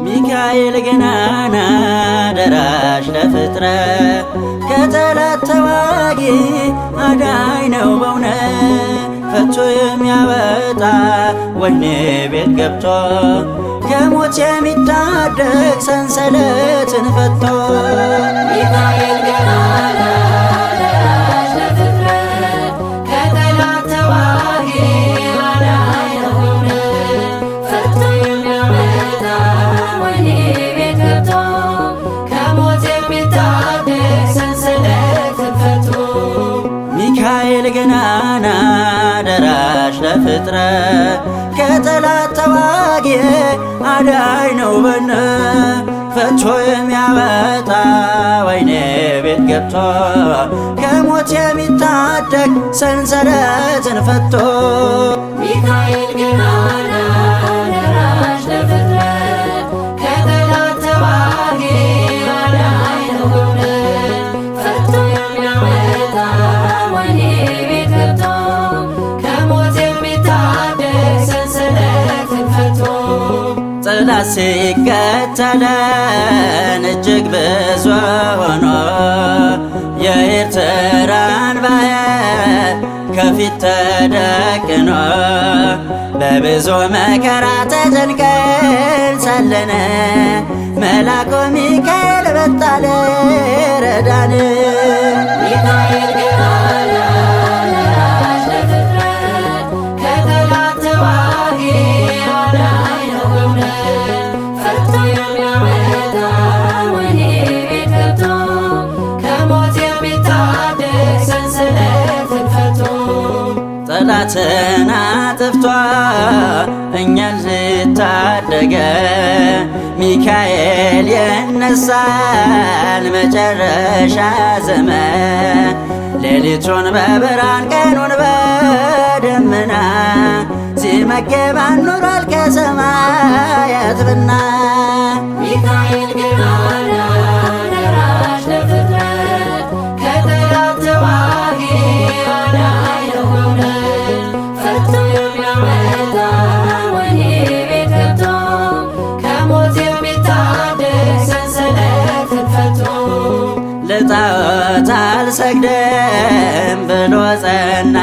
ሚካኤል ገናና ደራሽ ለፍጥረት ከጠላት ተዋጊ አዳኝ ነው በእውነት ፈቶ የሚያወጣ ወህኒ ቤት ገብቶ ከሞት የሚታደግ ሰንሰለትን ፈቶ ሚካኤል ገናና ደራሽ ለፍጥረት ከጠላት ተዋጊ አዳኝ ነው በእውነት ፈቶ የሚያወጣ ወህኒ ቤት ገብቶ ከሞት የሚታደግ ሰንሰለትን ፈቶ ሚካኤል ገናና ደራሽ ለፍጥረት ከጠላት ተዋጊ አዳኝ ነው በእውነት ፈቶ የሚያወጣ ወህኒ ቤት ገብቶ ከሞት የሚታደግ ሰንሰለትን ፈቶ ሚካኤል ገናና ደራሽ ለፍጥረት ከጠላት ተዋጊ አዳኝ ነው በእውነት ፈቶ የሚያወጣ ወህኒ ቤት ገብቶ ከሞት የሚታደግ ሰንሰለትን ፈቶ ጠላት ሲከተለን እጅግ ብዙ ሆኖ የኤርትራን ባሕር ከፊት ተደቅኖ በብዙ መከራ ተጨንቀን ሳለን መልአኩ ሚካኤል መጣ ሊረዳን ሚካኤል ገናና ደራሽ ለፍጥረት ከጠላት ተዋጊ አዳኝ ነው በእውነት ፈቶ የሚያወጣ ወህኒ ቤት ገብቶ ከሞት የሚታደግ ሰንሰለትን ፈቶ ጠላትን አጥፍቶ እኛን ልታደገ ሚካኤል ይነሳል መጨረሻ ዘመን ሌሊቱን በብርሃን ቀኑን በደመና ሲመግበን ኖሯል ከሰማያት ብና ሚካኤል ገናና ደራሽ ለፍጥረት ከጠላት ተዋጊ አዳኝ ነው በእውነት ፈቶ የሚያወጣ ወህኒ ቤት ገብቶ ከሞት የሚታደግ ሰንሰለትን ፈቶ ለጣዖት አልሰግድም ብሎ ጸና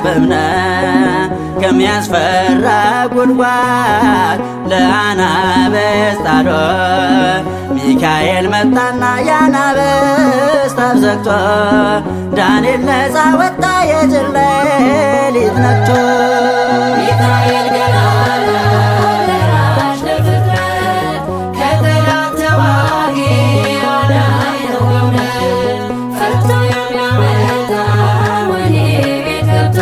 በእምነት ከሚያስፈራ ጉድጓድ ለአናብስት ጣሎ ሚካኤል መጣና የአናብስት አፍ ዘግቶ ዳንኤል ነፃ ወጣ የጭር ሌሊት ነግቶ ሚካኤል ገናና ደራሽ ለፍጥረት ከጠላት ተዋጊ አዳኝ ነው በእውነት ፈቶ የሚያወጣ ወህኒ ቤት ገብቶ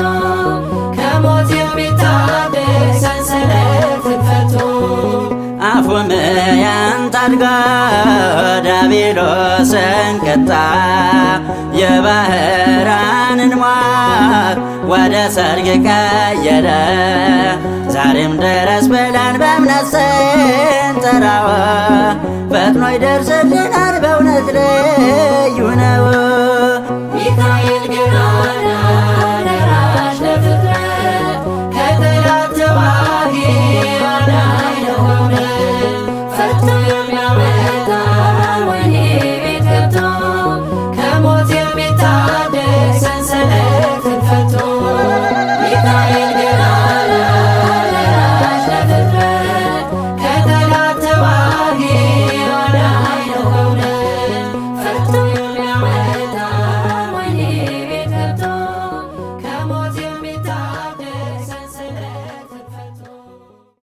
ከሞት የሚታደግ ሰንሰለትን ፈቶ አፎምያን ታድጋ ዲያብሎስን ቀጣ የባሕራንን ሟር ወደ ሰርግ ቀየረ ዛሬም ድረስ ብለን በእምነት ስንጠራው ፈጥኖ ይደርስልናል በእውነት ልዩ ነው።